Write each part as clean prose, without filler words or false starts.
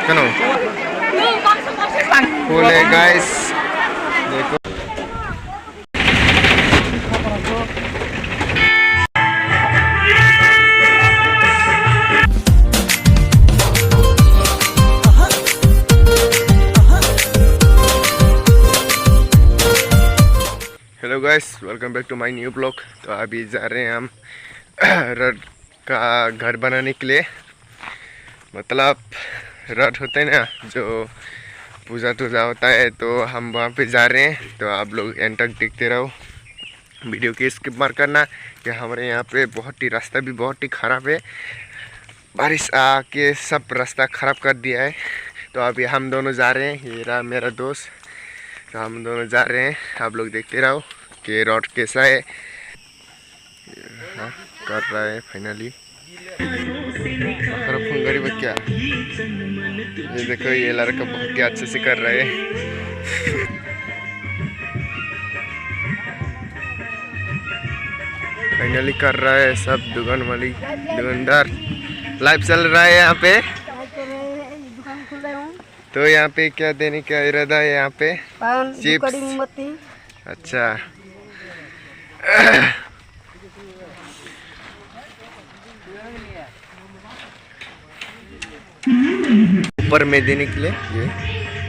कनो फूल है गाइस, देखो। Hello guys, welcome back to my new blog. तो अभी जा रहे हैं हम रड का घर बनाने के लिए। मतलब रड होते हैं ना, जो पूजा तूजा होता है, तो हम वहाँ पे जा रहे हैं। तो आप लोग एंड तक देखते रहो, वीडियो की स्किप मत करना। कि हमारे यहाँ पे बहुत ही रास्ता भी बहुत ही ख़राब है, बारिश आके सब रास्ता ख़राब कर दिया है। तो अभी हम दोनों जा रहे हैं, ये रहा मेरा दोस्त। तो हम दोनों जा रहे हैं, आप लोग देखते रहो कि रोड कैसा है। हाँ, कर रहा है फाइनली। फंगरी में क्या, ये देखो, ये लड़का बहुत ही अच्छे से कर रहा है। फाइनली कर रहा है सब। दुकान वाली दुकानदार लाइव चल रहा है यहाँ पे। तो यहाँ पे क्या देने का इरादा है? यहाँ पे चिप्स। अच्छा, ऊपर में देने के लिए, ये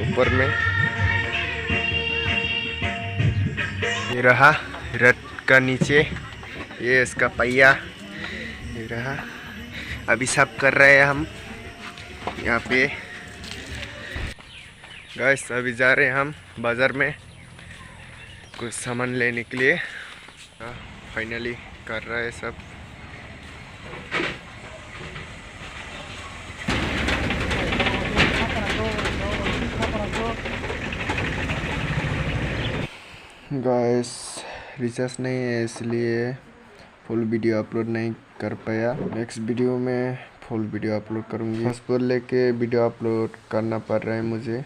ऊपर में ये रहा रथ का नीचे, ये इसका पहिया, ये रहा। अभी सब कर रहे हैं हम यहाँ पे। गाइस, अभी जा रहे हैं हम बाज़ार में कुछ सामान लेने के लिए। फाइनली कर रहा है सब। गाइस, रिचार्ज नहीं है इसलिए फुल वीडियो अपलोड नहीं कर पाया। नेक्स्ट वीडियो में फुल वीडियो अपलोड करूँगी। हॉस्पिटल लेके वीडियो अपलोड करना पड़ रहा है मुझे।